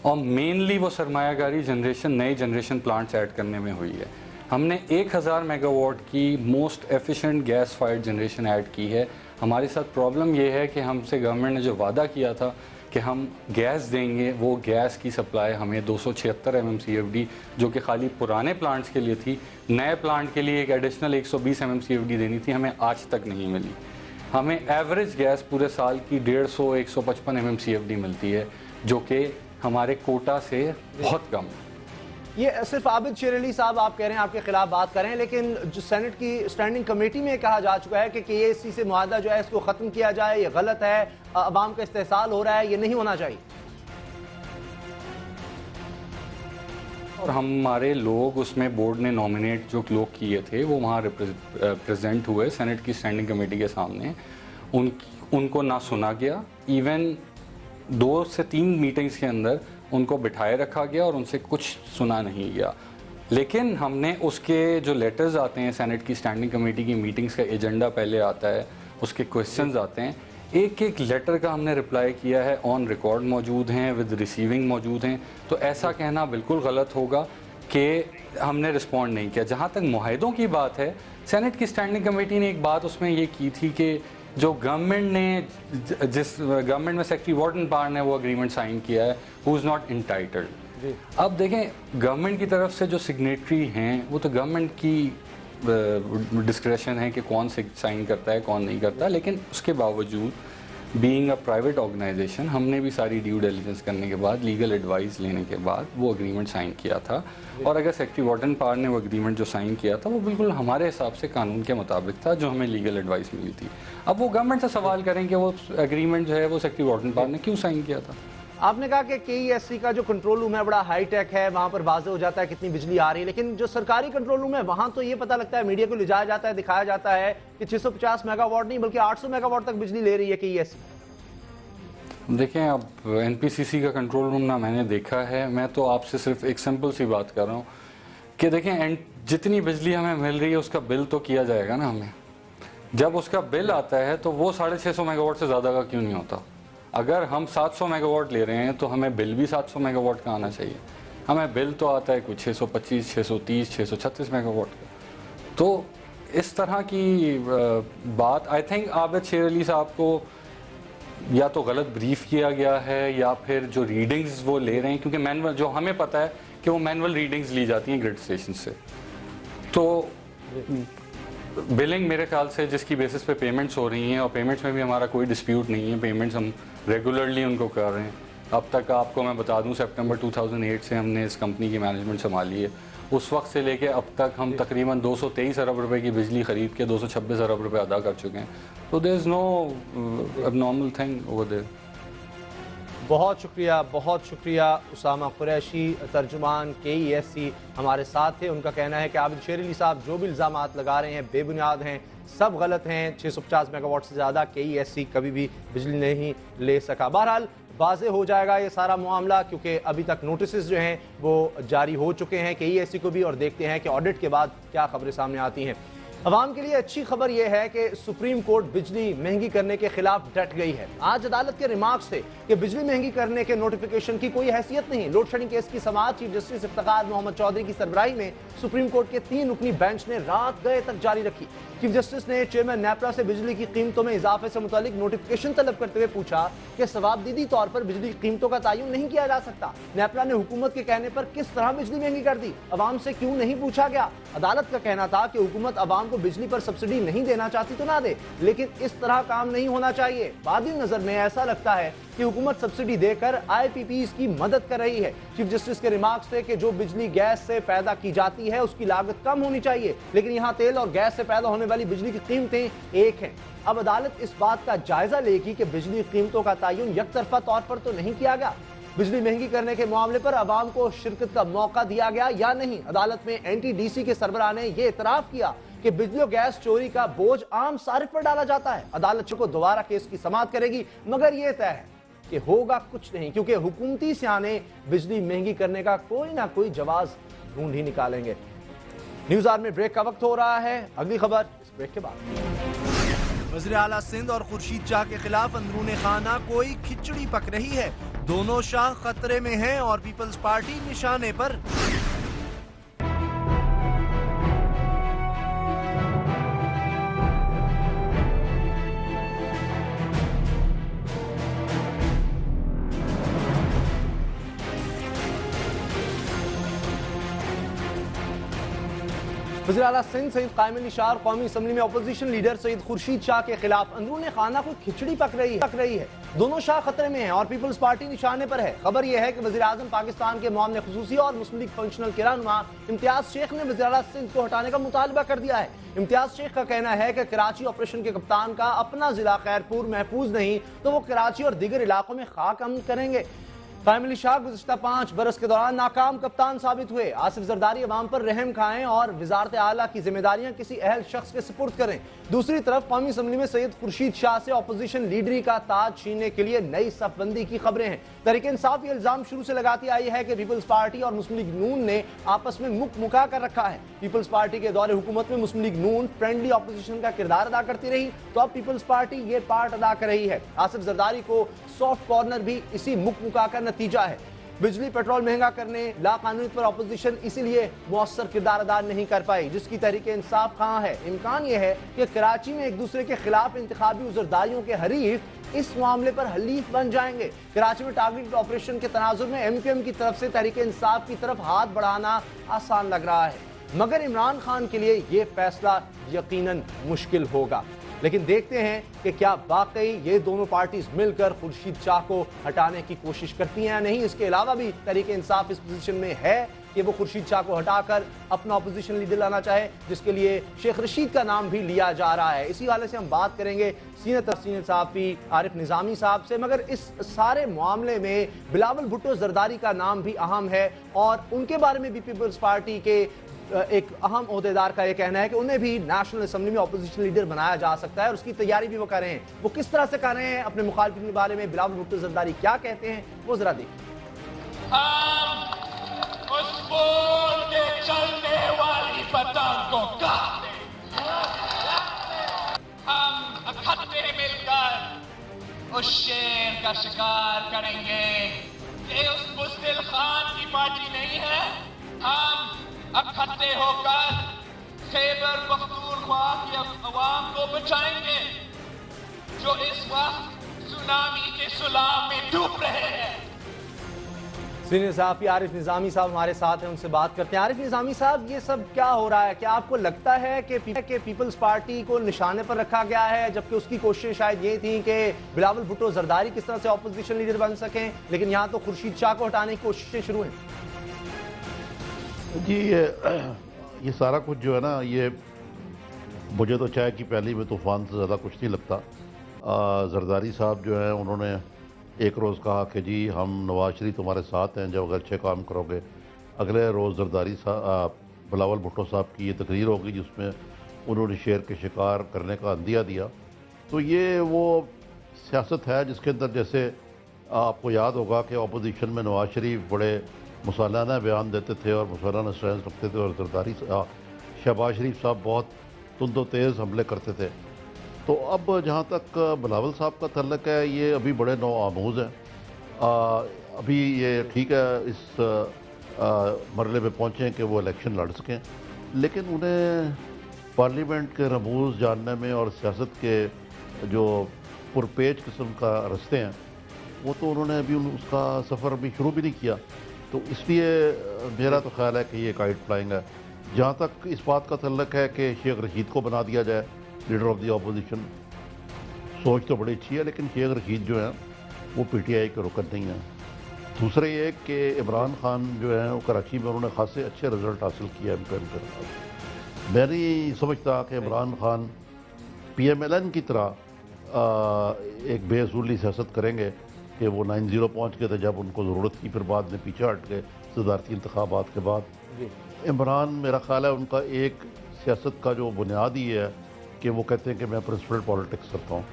और मेनली वो सरमायाकारी नए जनरेशन प्लांट्स ऐड करने में हुई है। हमने 1000 मेगावाट की most efficient gas fired generation add की है। हमारे साथ प्रॉब्लम ये है कि हमसे गवर्नमेंट ने जो वादा किया था कि हम गैस देंगे, वो गैस की सप्लाई हमें 276 MMCFD, जो कि खाली पुराने प्लांट्स के लिए थी, नए प्लांट के लिए एक एडिशनल 120 MMCFD देनी थी, हमें आज तक नहीं मिली। हमें एवरेज गैस पूरे साल की 150-155 MMCFD मिलती है, जो कि हमारे कोटा से बहुत कम है। ये सिर्फ आबिद शेर अली साहब आप कह रहे हैं, आपके खिलाफ बात कर रहे हैं, लेकिन जो सेनेट की स्टैंडिंग कमेटी में कहा जा चुका है कि केएससी से मुआहदा जो है इसको खत्म किया जाए, ये गलत है, अवाम का इस्तेहसाल हो रहा है, ये नहीं होना चाहिए। और हमारे लोग उसमें बोर्ड ने नॉमिनेट जो लोग किए थे वो वहाँ प्रेजेंट हुए सेनेट की स्टैंडिंग कमेटी के सामने, उनको ना सुना गया। इवन 2 से 3 मीटिंग्स के अंदर उनको बिठाए रखा गया और उनसे कुछ सुना नहीं गया। लेकिन हमने उसके जो लेटर्स आते हैं, सेनेट की स्टैंडिंग कमेटी की मीटिंग्स का एजेंडा पहले आता है, उसके क्वेश्चंस आते हैं, एक एक लेटर का हमने रिप्लाई किया है, ऑन रिकॉर्ड मौजूद हैं, विद रिसीविंग मौजूद हैं। तो ऐसा कहना बिल्कुल गलत होगा कि हमने रिस्पॉन्ड नहीं किया। जहाँ तक मुआहदों की बात है, सेनेट की स्टैंडिंग कमेटी ने एक बात उसमें ये की थी कि जो गवर्नमेंट ने, जिस गवर्नमेंट में सेक्रेटरी वार्डन पार ने वो एग्रीमेंट साइन किया है, हु इज़ नॉट इंटाइटल्ड। अब देखें, गवर्नमेंट की तरफ से जो सिग्नेटरी हैं वो तो गवर्नमेंट की डिस्क्रेशन है कि कौन से साइन करता है कौन नहीं करता, लेकिन उसके बावजूद बीइंग अ प्राइवेट ऑर्गेनाइजेशन हमने भी सारी ड्यू डिलिजेंस करने के बाद, लीगल एडवाइस लेने के बाद वो एग्रीमेंट साइन किया था। और अगर सेक्रेटरी वार्डन पार ने वो एग्रीमेंट जो साइन किया था वो बिल्कुल हमारे हिसाब से कानून के मुताबिक था, जो हमें लीगल एडवाइस मिली थी। अब वो गवर्नमेंट से सवाल करें कि वो एग्रीमेंट जो है वो सेक्रेटरी वार्डन पार ने क्यों साइन किया था। आपने कहा कि केईएससी का जो कंट्रोल रूम है बड़ा हाईटेक है, वहां पर वाज़ेह हो जाता है कितनी बिजली आ रही है, लेकिन जो सरकारी कंट्रोल रूम है वहां तो ये पता लगता है, मीडिया को ले जाया जाता है, दिखाया जाता है कि 650 मेगावाट नहीं बल्कि 800 मेगावाट तक बिजली ले रही है केईएससी। देखें, अब एनपीसीसी का कंट्रोल रूम ना मैंने देखा है, मैं तो आपसे सिर्फ एक सिंपल सी बात कर रहा हूँ कि देखें, जितनी बिजली हमें मिल रही है उसका बिल तो किया जाएगा ना हमें। जब उसका बिल आता है तो वो 650 मेगावाट से ज़्यादा का क्यों नहीं होता। अगर हम 700 मेगावाट ले रहे हैं तो हमें बिल भी 700 मेगावाट का आना चाहिए। हमें बिल तो आता है कुछ 625, 630, 636 मेगावाट का। तो इस तरह की बात आई थिंक आबिद शेर अली साहब को या तो गलत ब्रीफ किया गया है या फिर जो रीडिंग्स वो ले रहे हैं, क्योंकि मैनुअल जो हमें पता है कि वो मैनुअल रीडिंग्स ली जाती हैं ग्रिड स्टेशन से। तो बिलिंग मेरे ख्याल से जिसकी बेसिस पे पेमेंट्स हो रही हैं, और पेमेंट्स में भी हमारा कोई डिस्प्यूट नहीं है, पेमेंट्स हम रेगुलरली उनको कर रहे हैं। अब तक आपको मैं बता दूं, सितंबर 2008 से हमने इस कंपनी की मैनेजमेंट संभाली है। उस वक्त से लेके अब तक हम तकरीबन 223 अरब रुपए की बिजली खरीद के 226 अरब रुपए अदा कर चुके हैं। तो there is no abnormal thing over there. बहुत शुक्रिया उसामा कुरैशी, तर्जुमान केईएससी हमारे साथ थे। उनका कहना है कि आबिद शेर अली साहब जो भी इल्ज़ामात लगा रहे हैं बेबुनियाद हैं, सब गलत हैं। 650 मेगावाट से ज़्यादा केईएससी कभी भी बिजली नहीं ले सका। बहरहाल वाज़ेह हो जाएगा ये सारा मामला, क्योंकि अभी तक नोटिस जो हैं वो जारी हो चुके हैं केईएससी को भी, और देखते हैं कि ऑडिट के बाद क्या खबरें सामने आती हैं। अवाम के लिए अच्छी खबर यह है कि सुप्रीम कोर्ट बिजली महंगी करने के खिलाफ डट गई है। आज अदालत के रिमार्क्स थे कि बिजली महंगी करने के नोटिफिकेशन की कोई हैसियत नहीं। लोड शेडिंग केस की समाअत चीफ जस्टिस इफ्तिखार मोहम्मद चौधरी की सरबराही में सुप्रीम कोर्ट के 3 रुकनी बेंच ने रात गए तक जारी रखी। चीफ जस्टिस ने चेयरमैन नेपरा से बिजली की कीमतों में इजाफे से मुतालिक नोटिफिकेशन तलब करते हुए पूछा कि सवाबदीदी तौर पर बिजली की कीमतों का तयन नहीं किया जा सकता। नेपरा ने हुकूमत के कहने पर किस तरह बिजली महंगी कर दी, अवाम से क्यों नहीं पूछा गया। अदालत का कहना था कि हुकूमत अवाम को बिजली पर सब्सिडी नहीं देना चाहती तो ना दे, लेकिन इस तरह काम नहीं होना चाहिए। बादी नजर में ऐसा लगता है कि हुकूमत सब्सिडी देकर आईपीपीज़ की मदद कर रही है। चीफ जस्टिस के रिमार्क्स थे कि जो बिजली गैस से पैदा की जाती है उसकी लागत कम होनी चाहिए, लेकिन यहाँ तेल और गैस से पैदा होने वाली बिजली की कीमतें एक हैं। अब अदालत इस बात का जायजा लेगी कि बिजली कीमतों का तयन यकतरफा तौर पर तो नहीं किया गया। बिजली महंगी करने के मामले पर अवाम को शिरकत का मौका दिया गया या नहीं। अदालत में एनटीडीसी के सरबराह ने यह इतराफ किया कि बिजली और गैस चोरी का बोझ आम सारिफ पर डाला जाता है। अदालत को दोबारा केस की समाअत करेगी, मगर यह तय है कि होगा कुछ नहीं, क्योंकि हुकूमती सियाने बिजली महंगी करने का कोई ना कोई जवाब ढूंढ ही निकालेंगे। न्यूज़ आवर में ब्रेक का वक्त हो रहा है। अगली खबर इस ब्रेक के बाद। वज़ीर आला सिंध और खुर्शीद शाह के खिलाफ अंदरूने खाना कोई खिचड़ी पक रही है। दोनों शाह खतरे में हैं और पीपल्स पार्टी निशाने पर। वज़ीर आला सिंध सईद कायम निशार कौमी असम्बली में अपोजिशन लीडर सईद खुर्शीद शाह के खिलाफ अंदरूनी खाना को खिचड़ी पक रही है। दोनों शाह खतरे में हैं और पीपल्स पार्टी निशाने पर है। खबर यह है कि वज़ीर आज़म पाकिस्तान के मामले खुसूसी और मुस्लिम लीग फंक्शनल के रहनुमा इम्तियाज शेख ने वज़ीर आला सिंध को हटाने का मुतालबा कर दिया है। इम्तियाज शेख का कहना है कि कराची ऑपरेशन के कप्तान का अपना जिला खैरपुर महफूज नहीं तो वो कराची और दीगर इलाकों में खाक अमन करेंगे। कायम अली शाह गुज़िश्ता 5 बरस के दौरान नाकाम कप्तान साबित हुए। आसिफ जरदारी अवाम पर रहम खाएं और वजारत आला की जिम्मेदारियां किसी अहल शख्स के सुपुर्द करें। दूसरी तरफ कौमी असम्बली में सैयद खुर्शीद शाह से अपोजिशन लीडरी का ताज छीनने के लिए नई सफबंदी की खबरें हैं। तहरीक इंसाफ ये इल्जाम शुरू से लगाती आई है कि पीपल्स पार्टी और मुस्लिम लीग नून ने आपस में मुका कर रखा है। पीपल्स पार्टी के दौरे हुकूमत में मुस्लिम लीग नून फ्रेंडली अपोजिशन का किरदार अदा करती रही तो अब पीपल्स पार्टी ये पार्ट अदा कर रही है। आसिफ जरदारी को सॉफ्ट कॉर्नर भी इसी मुका का नतीजा है। बिजली पेट्रोल महंगा करने लाकानूनी पर अपोजिशन इसीलिए मौसर किरदार अदा नहीं कर पाई जिसकी तहरीक इंसाफ कहाँ है। इम्कान यह है कि कराची में एक दूसरे के खिलाफ इंतखाबी उज़रदारियों के हरीफ इस मामले पर हलीफ बन जाएंगे। कराची में टारगेटेड ऑपरेशन के तनाजुर में MQM की तरफ से तहरीक इंसाफ की तरफ हाथ बढ़ाना आसान लग रहा है मगर इमरान खान के लिए यह फैसला यकीनन मुश्किल होगा। लेकिन देखते हैं कि क्या वाकई ये दोनों पार्टीज मिलकर खुर्शीद शाह को हटाने की कोशिश करती हैं या नहीं। इसके अलावा भी तहरीक इंसाफ इस पोजीशन में है कि वो खुर्शीद शाह को हटाकर अपना अपोजिशन लीडर लाना चाहे जिसके लिए शेख रशीद का नाम भी लिया जा रहा है। इसी हवाले से हम बात करेंगे सीनियर सहाफ़ी आरिफ निज़ामी साहब से मगर इस सारे मामले में बिलावल भुट्टो जरदारी का नाम भी अहम है और उनके बारे में भी पीपल्स पार्टी के एक अहम ओहदेदार का यह कहना है कि उन्हें भी नेशनल असेंबली में अपोजिशन लीडर बनाया जा सकता है और उसकी तैयारी भी वो कर रहे हैं। वो किस तरह से कर रहे हैं अपने मुखालिफिन के बारे में बिलावल भुट्टो जरदारी क्या कहते हैं वो जरा देखिए। उस फूल के चलने वाली पतंग को काटे हम इकट्ठे मिलकर उस शेर का शिकार करेंगे। ये उस बुज़दिल खान की पार्टी नहीं है। हम इकट्ठे होकर खैबर पख्तूनख्वा की अवाम को बचाएंगे जो इस वक्त सुनामी के सुलाम में डूब रहे हैं। सीनियर सहाफ़ी आरिफ निज़ामी साहब हमारे साथ हैं, उनसे बात करते हैं। आरिफ निज़ामी साहब, ये सब क्या हो रहा है? क्या आपको लगता है कि पीपल्स पार्टी को निशाने पर रखा गया है जबकि उसकी कोशिश शायद ये थी कि बिलावल भुट्टो जरदारी किस तरह से अपोजिशन लीडर बन सकें लेकिन यहाँ तो खुर्शीद शाह को हटाने की कोशिशें शुरू हैं? जी ये सारा कुछ जो है ना, ये मुझे तो चाय की प्याली में तूफ़ान से ज़्यादा कुछ नहीं लगता। जरदारी साहब जो है उन्होंने एक रोज़ कहा कि जी हम नवाज शरीफ तुम्हारे साथ हैं जब अगर अच्छे काम करोगे। अगले रोज़ जरदारी साहब बिलावल भुट्टो साहब की ये तकरीर होगी जिसमें उन्होंने शेर के शिकार करने का अंदिया दिया। तो ये वो सियासत है जिसके अंदर जैसे आपको याद होगा कि अपोजिशन में नवाज शरीफ बड़े मुसालाना बयान देते थे और मुसालाना स्टैंड रखते थे और जरदारी शहबाज शरीफ साहब बहुत तुंदो तेज़ हमले करते थे। तो अब जहाँ तक बिलावल साहब का तल्लक है ये अभी बड़े नौ आमूज़ हैं। अभी ये ठीक है इस मरले में पहुँचे कि वो इलेक्शन लड़ सकें लेकिन उन्हें पार्लियामेंट के रमूज़ जानने में और सियासत के जो पुरपेच किस्म का रस्ते हैं वो तो उन्होंने अभी उसका सफ़र अभी शुरू भी नहीं किया। तो इसलिए मेरा तो ख्याल है कि ये काइट फ्लाइंग है। जहाँ तक इस बात का तल्लक है कि शेख रशीद को बना दिया जाए लीडर ऑफ द अपोजिशन, सोच तो बड़ी अच्छी है लेकिन शेख रशीद जो है वो PTI के रुकन नहीं है। दूसरा ये कि इमरान खान जो है वो कराची में उन्होंने खासे अच्छे रिजल्ट हासिल किया MQM के साथ। मैं नहीं समझता कि इमरान खान PMLN की तरह एक बेअसूली सियासत करेंगे कि वो 9-0 पहुँच गए थे जब उनको ज़रूरत थी, फिर बाद में पीछे हट गए सदारती इंतखाबात के बाद। इमरान मेरा ख्याल है उनका एक सियासत का जो बुनियाद ही है कि वो कहते हैं कि मैं प्रिंसिपल पॉलिटिक्स करता हूँ।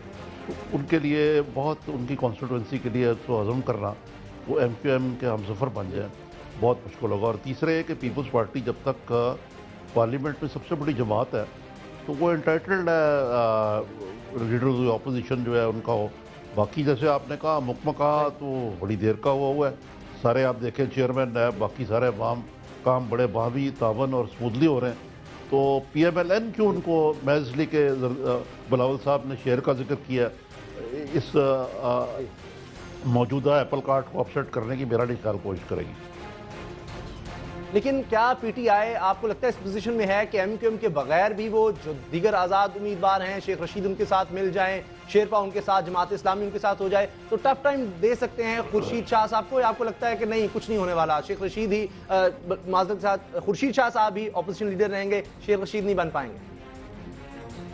तो उनके लिए बहुत उनकी कॉन्स्टिट्यूंसी के लिए उसको हज़म करना वो MQM के हमसफ़र बन जाए बहुत मुश्किल होगा। और तीसरे है कि पीपल्स पार्टी जब तक पार्लियामेंट में सबसे बड़ी जमात है तो वो एंटाइटल्ड है लीडर ऑफ अपोजिशन जो है उनका हो। बाकी जैसे आपने कहा मुकम्मा कहा तो बड़ी देर का हुआ है। सारे आप देखें चेयरमैन है, बाकी सारे काम बड़े बावी तावन और स्मूथली हो रहे हैं। तो PMLN क्यों उनको मैं इसलिए कि बिलावल साहब ने शेयर का जिक्र किया इस मौजूदा एप्पल कार्ट को अपसेट करने की मेरा नहीं ख्याल कोशिश करेगी। लेकिन क्या पीटीआई आपको लगता है इस पोजीशन में है कि एमक्यूएम के बगैर भी वो जो दीगर आज़ाद उम्मीदवार हैं, शेख रशीद उनके साथ मिल जाएं, शेरपा उनके साथ, जमात इस्लामी उनके साथ हो जाए, तो टफ टाइम दे सकते हैं खुर्शीद शाह साहब को, या आपको लगता है कि नहीं कुछ नहीं होने वाला, शेख रशीद ही माजरत के साथ खुर्शीद शाह साहब ही ऑपोजिशन लीडर रहेंगे, शेख रशीद नहीं बन पाएंगे?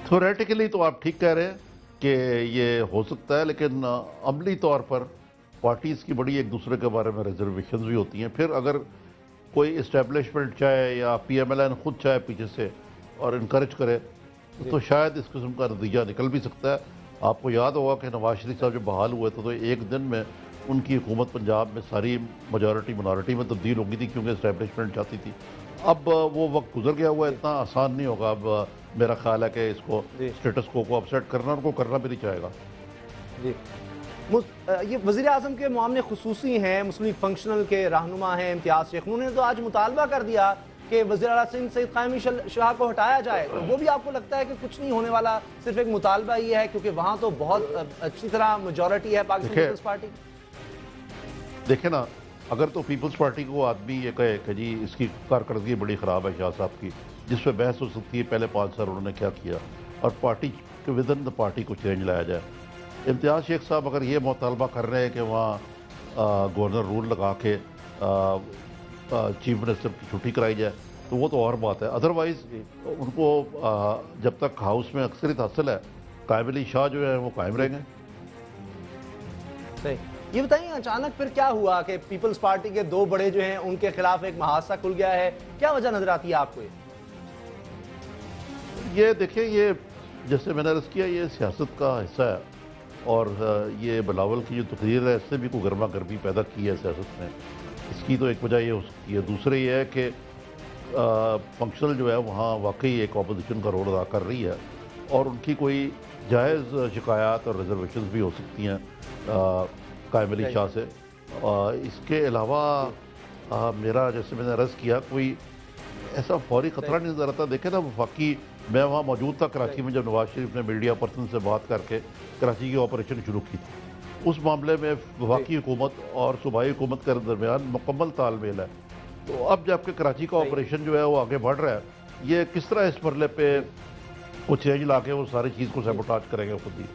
थ्योरेटिकली तो आप ठीक कह रहे हैं कि ये हो सकता है, लेकिन अमली तौर पर पार्टीज़ की बड़ी एक दूसरे के बारे में रिजर्वेशन भी होती हैं। फिर अगर कोई इस्टेब्लिशमेंट चाहे या पीएमएलएन खुद चाहे पीछे से और इनकरेज करे तो शायद इस किस्म का नतीजा निकल भी सकता है। आपको याद होगा कि नवाज शरीफ साहब जब बहाल हुए थे तो एक दिन में उनकी हुकूमत पंजाब में सारी मेजॉरिटी मिनॉरिटी में तब्दील हो गई थी, क्योंकि इस्टेब्लिशमेंट चाहती थी। अब वो वक्त गुजर गया हुआ है, इतना आसान नहीं होगा। अब मेरा ख्याल है कि इसको स्टेटस को अपसेट करना, उनको करना भी नहीं चाहेगा। जी, ये वज़ीर आज़म के मामले खुसूसी हैं, मुस्लिम फंक्शनल के रहनुमा हैं इम्तियाज़ शेख, उन्होंने तो आज मुतालबा कर दिया कि वज़ीर आला सिंध सईद क़ायमी शाह को हटाया जाए, तो वो भी आपको लगता है कि कुछ नहीं होने वाला, सिर्फ एक मुतालबा ही है, क्योंकि वहाँ तो बहुत अच्छी तरह मेजॉरिटी है पाकिस्तान पीपल्स पार्टी? देखे ना, अगर तो पीपल्स पार्टी को आदमी ये कहे कि जी इसकी कारकर्दगी बड़ी ख़राब है शाह साहब की, जिस पर बहस हो सकती है पहले 5 साल उन्होंने क्या किया, और पार्टी के विद इन द पार्टी को चेंज लाया जाए। इम्तियाज़ शेख साहब अगर ये मुतालबा कर रहे हैं कि वहाँ गवर्नर रूल लगा के चीफ मिनिस्टर की छुट्टी कराई जाए, तो वो तो और बात है। अदरवाइज़ उनको जब तक हाउस में अक्सरियत हासिल है, कायम अली शाह जो है वो कायम रहेंगे। सही। ये बताइए अचानक फिर क्या हुआ कि पीपल्स पार्टी के 2 बड़े जो हैं उनके खिलाफ एक मुहासा खुल गया है, क्या वजह नजर आती है आपको? ये देखिए, ये जैसे मैंने अर्ज़ किया, ये सियासत का हिस्सा है, और ये बिलावल की जो तकरीर है इससे भी कोई गर्मा गर्मी पैदा की है सियासत में। इसकी तो एक वजह ये हो सकती है। दूसरी ये है कि फंक्शनल जो है वहाँ वाकई एक अपोजिशन का रोल अदा कर रही है, और उनकी कोई जायज़ शिकायत और रिजर्वेशन भी हो सकती हैं कायम अली शाह से। इसके अलावा मेरा, जैसे मैंने अर्ज़ किया, कोई ऐसा फौरी ख़तरा नहीं नज़र आता। देखे ना, वफाकी, मैं वहाँ मौजूद था कराची में जब नवाज शरीफ ने मीडिया पर्सन से बात करके कराची की ऑपरेशन शुरू की थी। उस मामले में वफाकी हुकूमत और सूबाई हुकूमत के दरमियान मुकम्मल तालमेल है। तो अब जबकि कराची का ऑपरेशन जो है वो आगे बढ़ रहा है, ये किस तरह इस मरले पे कुछ चेंज ला के वो सारी चीज़ को सैबोटाज करेंगे खुद ही?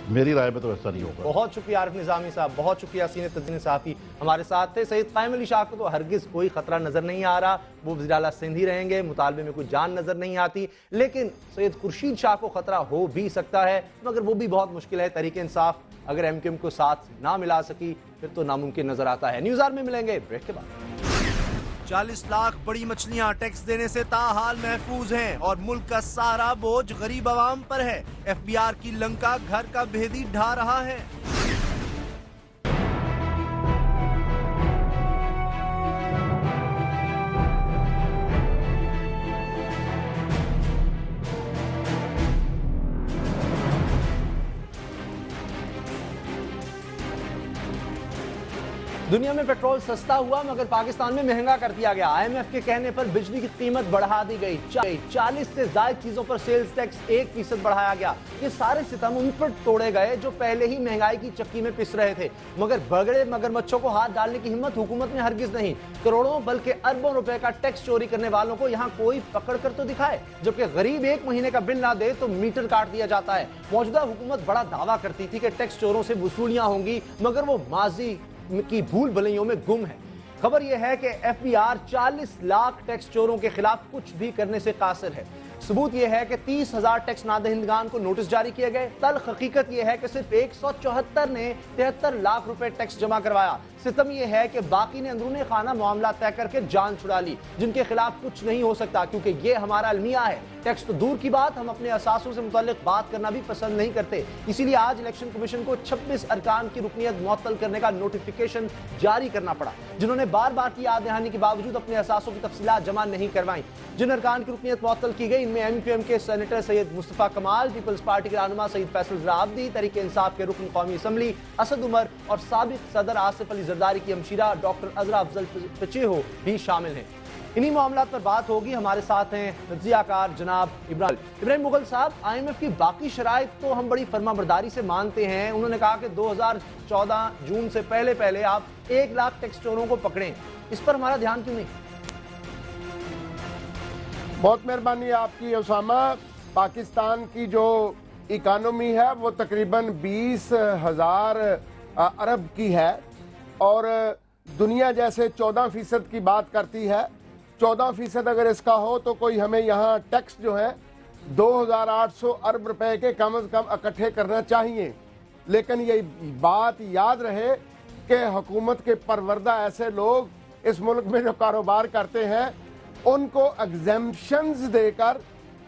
मेरी राय में तो ऐसा नहीं होगा। बहुत शुक्रिया आरिफ निज़ामी साहब, बहुत शुक्रिया सीनियर तदरीन सहाफ़ी हमारे साथ थे। सईद क़ायम अली शाह को तो हरगिज़ कोई ख़तरा नज़र नहीं आ रहा, वो वज़ीर आला सिंध ही रहेंगे, मुतालबे में कोई जान नज़र नहीं आती। लेकिन सैयद खुर्शीद शाह को ख़तरा हो भी सकता है, मगर वो भी बहुत मुश्किल है। तहरीक इंसाफ अगर एमक्यूएम को साथ ना मिला सकी फिर तो नामुमकिन नज़र आता है। न्यूज़ आवर में मिलेंगे ब्रेक के बाद। 40 लाख बड़ी मछलियां टैक्स देने से ताहाल महफूज हैं और मुल्क का सारा बोझ गरीब आवाम पर है। एफबीआर की लंका घर का भेदी ढा रहा है। दुनिया में पेट्रोल सस्ता हुआ मगर पाकिस्तान में महंगा कर दिया गया। आईएमएफ के कहने पर बिजली की कीमत बढ़ा दी गई। 40 से ज्यादा चीजों पर सेल्स टैक्स 1% बढ़ाया गया। ये सारे सितम उन पर तोड़े गए जो पहले ही महंगाई की चक्की में पिस रहे थे, मगर बगड़े मगरमच्छों को हाथ डालने की हिम्मत हुकूमत में हरगिज नहीं। करोड़ों बल्कि अरबों रुपए का टैक्स चोरी करने वालों को यहाँ कोई पकड़ कर तो दिखाए, जबकि गरीब 1 महीने का बिल ना दे तो मीटर काट दिया जाता है। मौजूदा हुकूमत बड़ा दावा करती थी कि टैक्स चोरों से वसूलियां होंगी, मगर वो माजी की भूल भुलैयों में गुम है। खबर यह है कि एफबीआर 40 लाख टैक्स चोरों के खिलाफ कुछ भी करने से कासिर है। सबूत यह है कि 30,000 टैक्स नादहिंदगान को नोटिस जारी किए गए। तल्ख हकीकत यह है कि सिर्फ 174 ने 73 लाख रुपए टैक्स जमा करवाया। सितम यह है कि बाकी ने अंदरूनी खाना मामला तय करके जान छुड़ा ली, जिनके खिलाफ कुछ नहीं हो सकता, क्योंकि ये हमारा अलमिया है। टैक्स तो दूर की बात, हम अपने असासों से मुताल्लिक बात करना भी पसंद नहीं करते। इसीलिए आज इलेक्शन कमीशन को 26 अरकान की रुकनियत मुअत्तल करने का नोटिफिकेशन जारी करना पड़ा, जिन्होंने बार बार की याद दहानी के बावजूद अपने असासों की तफसीलात जमा नहीं करवाई। जिन अरकान की रुकनियत मुअत्तल की गई, इनमें एमक्यूएम के सेनेटर सैयद मुस्तफ़ा कमाल, पीपल्स पार्टी के रहनुमा सईद फैसल ज़रा आबदी, तहरीक इंसाफ के रुकन कौमी असम्बली असद उमर और साबिक सदर आसिफ अली जरदारी की हमशीरा डॉक्टर अजरा अफजल पचेहो भी शामिल हैं। इन्हीं मामलात पर बात होगी। हमारे साथ हैं तज्ज़ियाकार जनाब इब्राहिम मुगल साहब। आईएमएफ की बाकी शराइत तो हम बड़ी फर्माबरदारी से मानते हैं। उन्होंने कहा कि 2014 जून से पहले आप 1 लाख टैक्स चोरों को पकड़ें, इस पर हमारा ध्यान क्यों नहीं? बहुत मेहरबानी आपकी उसामा। पाकिस्तान की जो इकानमी है वो तकरीबन 20,000 अरब की है और दुनिया जैसे 14% की बात करती है। 14% अगर इसका हो तो कोई हमें यहाँ टैक्स जो है 2,800 अरब रुपए के कम से कम इकट्ठे करना चाहिए। लेकिन ये बात याद रहे कि हुकूमत के परवरदा ऐसे लोग इस मुल्क में जो कारोबार करते हैं उनको एग्जेम्पशंस देकर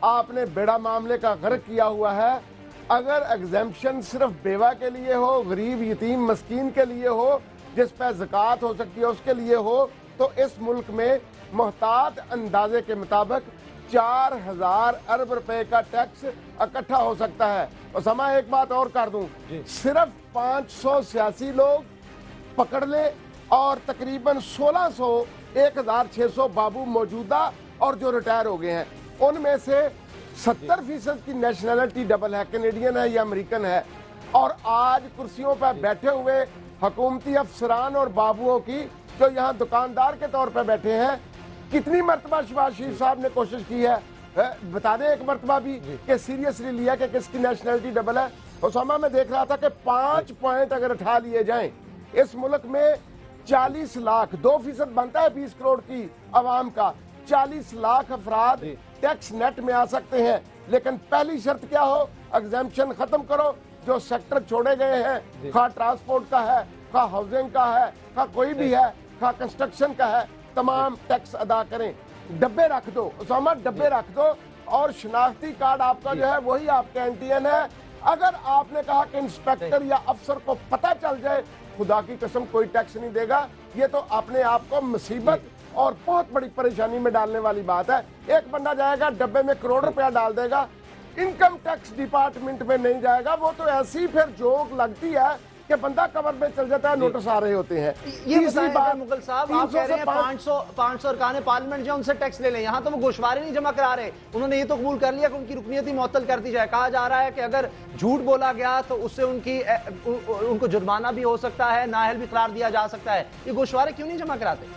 आपने बेड़ा मामले का गर्क किया हुआ है। अगर एग्जेम्पशन सिर्फ बेवा के लिए हो, गरीब यतीम मस्कीन के लिए हो, जिस पर ज़कात हो सकती है उसके लिए हो, तो इस मुल्क में मोहतात अंदाजे के मुताबिक 4,000 अरब रुपए का टैक्स इकट्ठा हो सकता है। और समा एक बात और कर दूं, सिर्फ 586 लोग पकड़ ले और तकरीबन 1600 1,600 बाबू मौजूदा और जो रिटायर हो गए हैं उनमें से 70% की नेशनैलिटी डबल है, कैनेडियन है या अमेरिकन है। और आज कुर्सियों पर बैठे हुए हुकूमती अफसरान और बाबुओं की जो यहाँ दुकानदार के तौर पर बैठे हैं, कितनी मरतबा शहबाज शरीफ साहब ने कोशिश की है बता दें एक मरतबा भी कि सीरियसली लिया कि किसकी नेशनैलिटी डबल है। उसामा में देख रहा था कि 5 पॉइंट अगर उठा लिए जाएं, इस मुल्क में 40 लाख 2% बनता है 20 करोड़ की आवाम का, 40 लाख अफराद टैक्स नेट में आ सकते हैं। लेकिन पहली शर्त क्या हो, एग्जेम्पशन खत्म करो। जो सेक्टर छोड़े गए हैं, खा ट्रांसपोर्ट का है, खा हाउसिंग का है, खा कोई भी है, खा कंस्ट्रक्शन का है, तमाम टैक्स अदा करें। डब्बे रख दो उसामा, डब्बे रख दो और शनाख्ती कार्ड आपका जो है वही आपका एनटीएन है। अगर आपने कहा कि इंस्पेक्टर या अफसर को पता चल जाए, खुदा की कसम कोई टैक्स नहीं देगा। ये तो अपने आप को मुसीबत और बहुत बड़ी परेशानी में डालने वाली बात है। एक बंदा जाएगा डब्बे में करोड़ रुपया डाल देगा, इनकम टैक्स डिपार्टमेंट में नहीं जाएगा। वो तो ऐसी फिर जोक लगती है कि बंदा कवर में चल जाता है, नोटिस आ रहे होते हैं। ये तीसरी बात मुगल साहब, आप कह रहे हैं 500 अरकान पार्लियामेंट जो उनसे टैक्स ले लें, यहाँ तो वो गोशवारे नहीं जमा करा रहे। उन्होंने ये तो कबूल कर लिया कि उनकी रुकनीत ही मुअत्तल कर दी जाए। कहा जा रहा है कि अगर झूठ बोला गया तो उससे उनको जुर्माना भी हो सकता है, नाअहल भी करार दिया जा सकता है। ये गोशवारे क्यों नहीं जमा कराते?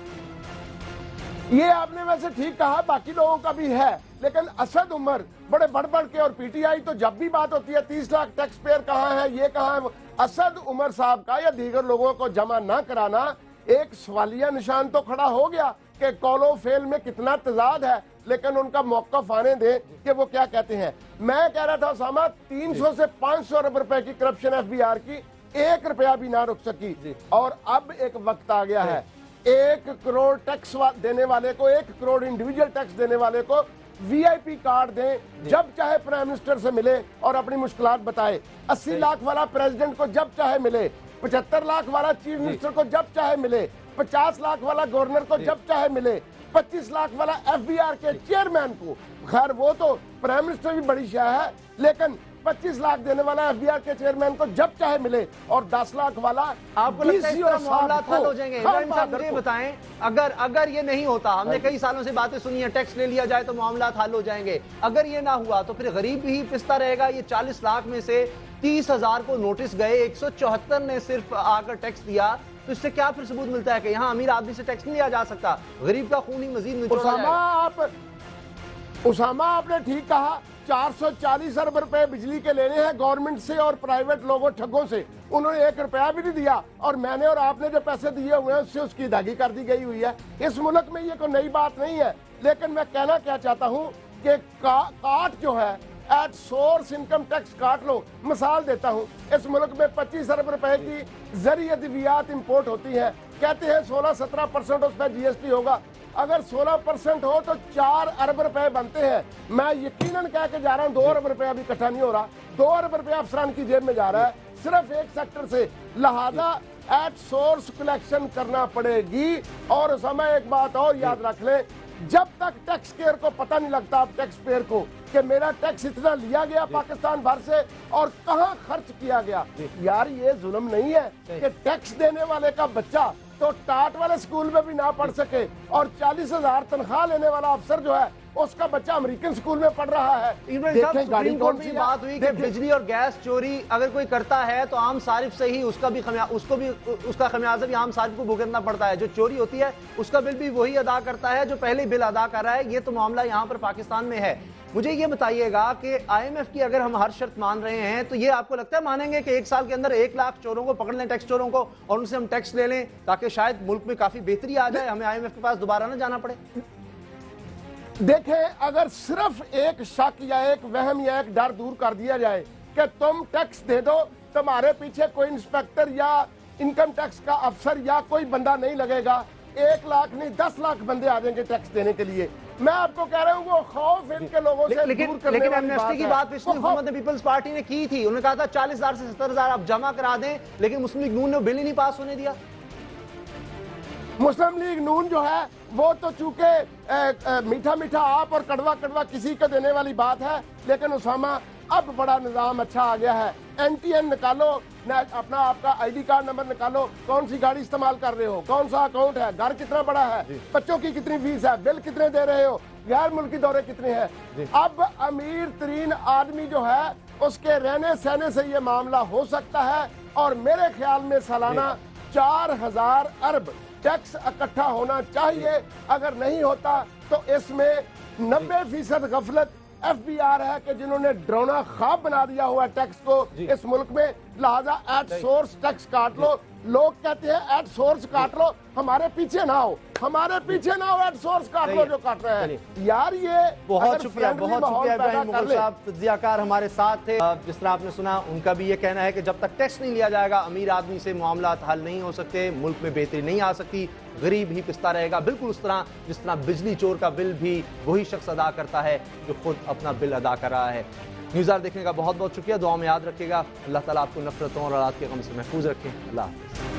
ये आपने वैसे ठीक कहा, बाकी लोगों का भी है। लेकिन असद उमर बड़े बढ़ के और पीटीआई तो जब भी बात होती है 30 लाख टैक्स पेयर कहाँ है, ये कहाँ है, असद उमर साहब का या दीगर लोगों को जमा ना कराना एक सवालिया निशान तो खड़ा हो गया कि कौलो फेल में कितना तजाद है। लेकिन उनका मौक़िफ़ आने दें कि वो क्या कहते हैं। मैं कह रहा था उसामा, 300 से 500 अरब रुपए की करप्शन एफबीआर की 1 रुपया भी ना रुक सकी। और अब एक वक्त आ गया है, 1 करोड़ टैक्स देने वाले को, 1 करोड़ इंडिविजुअल टैक्स देने वाले को वीआईपी कार्ड दें, जब चाहे प्राइम मिनिस्टर से मिले और अपनी मुश्किलात बताए। 80 लाख वाला प्रेसिडेंट को जब चाहे मिले, 75 लाख वाला चीफ मिनिस्टर को जब चाहे मिले, 50 लाख वाला गवर्नर को जब चाहे मिले, 25 लाख वाला एफबीआर के चेयरमैन को, खैर वो तो प्राइम मिनिस्टर भी बड़ी शाह है, लेकिन 25 लाख देने वाला एफबीआर के चेयरमैन को जब चाहे मिले और 10 लाख वाला आपको लगता है इस तरह मामलात हल हो जाएंगे? इब्राहिम साहब मुझे बताएं, अगर ये नहीं होता, हमने कई सालों से बातें सुनी है टैक्स ले लिया जाए तो मामलात हल हो जाएंगे, अगर ये ना हुआ तो फिर गरीब ही पिसता रहेगा। ये 40 लाख में से 30,000 को नोटिस गए, 174 ने सिर्फ आकर टैक्स दिया, तो इससे क्या फिर सबूत मिलता है कि यहाँ अमीर आदमी से टैक्स नहीं लिया जा सकता? गरीब का खून ही मजीद निचोड़ा जाएगा। उसामा आपने ठीक कहा, 440 अरब रुपए बिजली के लेने हैं गवर्नमेंट से और प्राइवेट लोगों ठगों से। उन्होंने 1 रुपया भी नहीं दिया और मैंने और आपने जो पैसे दिए हुए हैं उससे उसकी अदायगी कर दी गई हुई है। इस मुल्क में ये कोई नई बात नहीं है। लेकिन मैं कहना क्या चाहता हूँ कि काट जो है एट सोर्स इनकम टैक्स काट लो। मिसाल देता हूँ, इस मुल्क में 25 अरब रुपए की जरिए अद्वियात इम्पोर्ट होती है, कहते हैं 16-17% उस पर जीएसटी होगा। अगर 16% हो तो 4 अरब रुपए बनते हैं। मैं यकीनन कह के जा रहा हूँ 2 अरब रुपया अभी इकट्ठा नहीं हो रहा, 2 अरब रुपया अफसरान की जेब में जा रहा है सिर्फ एक सेक्टर से। लिहाजा एट सोर्स कलेक्शन करना पड़ेगी। और समय एक बात और याद रख ले, जब तक टैक्स पेयर को पता नहीं लगता, आप टैक्स पेयर को, कि मेरा टैक्स इतना लिया गया पाकिस्तान भर से और कहां खर्च किया गया। यार ये जुल्म नहीं है कि टैक्स देने वाले का बच्चा तो टाट वाले स्कूल में भी ना पढ़ सके और 40,000 तनख्वाह लेने वाला अफसर जो है उसका बच्चा अमेरिकन स्कूल में पढ़ रहा है। इमरान साहब, देखें गाड़ी सुप्रीम कौन कोर्ट में सी ये है, बात हुई कि देखें। बिजली और गैस चोरी अगर कोई करता है तो आम सारिफ से ही उसका खमियाजा भी आम सारिफ को भुगतना पड़ता है। जो चोरी होती है उसका बिल भी वही अदा करता है जो पहले बिल अदा कर रहा है। ये तो मामला यहाँ पर पाकिस्तान में है। मुझे ये बताइएगा कि IMF की अगर हम हर शर्त मान रहे हैं तो ये आपको लगता है मानेंगे कि 1 साल के अंदर 1 लाख चोरों को पकड़ लें, टैक्स चोरों को, और उनसे हम टैक्स ले लें ताकि शायद मुल्क में काफी बेहतरी आ जाए, हमें IMF के पास दोबारा ना जाना पड़े? देखें, अगर सिर्फ एक शक या एक वहम या एक डर दूर कर दिया जाए कि तुम टैक्स दे दो, तुम्हारे पीछे कोई इंस्पेक्टर या इनकम टैक्स का अफसर या कोई बंदा नहीं लगेगा। 1 लाख नहीं 10 लाख बंदे आ जाएंगे टैक्स देने के लिए। मैं आपको कह रहा हूं वो खौफ इनके लोगों से दूर करने लेकिन वाली एमनेस्टी की है। बात पिछली वो हुकूमत पीपल्स पार्टी ने की थी। उन्होंने कहा था 40,000 से 70,000 आप जमा करा दें, लेकिन मुस्लिम लीग नून ने बिल ही नहीं पास होने दिया। मुस्लिम लीग नून जो है वो तो चूंकि मीठा मीठा आप और कड़वा कड़वा किसी को देने वाली बात है, लेकिन उसामा अब बड़ा निजाम अच्छा आ गया है। NTN निकालो, अपना आपका ID कार्ड नंबर निकालो, कौन सी गाड़ी इस्तेमाल कर रहे हो, कौन सा अकाउंट है, घर कितना बड़ा है, बच्चों की कितनी फीस है, बिल कितने दे रहे हो, गैर मुल्की दौरे कितने हैं। अब अमीर तरीन आदमी जो है उसके रहने सहने से ये मामला हो सकता है, और मेरे ख्याल में सालाना 4,000 अरब टैक्स इकट्ठा होना चाहिए। अगर नहीं होता तो इसमें 90% गफलत FBR है कि जिन्होंने डरावना ख्वाब बना दिया हुआ टैक्स को इस मुल्क में, लिहाजा एट सोर्स टैक्स काट लो। लोग कहते हैं एट सोर्स काट लो, हमारे पीछे ना हो, हमारे पीछे ना हो, एट सोर्स काट लो जो काट रहे हैं। यार ये बहुत शुक्रिया इब्राहिम मुगल साहब, तज्जियाकार हमारे साथ थे। जिस तरह आपने सुना, उनका भी ये कहना है कि जब तक टैक्स नहीं लिया जाएगा अमीर आदमी से मामला हल नहीं हो सकते, मुल्क में बेहतरी नहीं आ सकती, गरीब ही पिसता रहेगा। बिल्कुल उस तरह जिस तरह बिजली चोर का बिल भी वही शख्स अदा करता है जो खुद अपना बिल अदा कर रहा है। न्यूज़ आवर देखने का बहुत बहुत शुक्रिया। दुआ में याद रखिएगा। अल्लाह ताला आपको नफरतों और औलाद के गम से महफूज रखें। अल्लाह हाफ़िज़।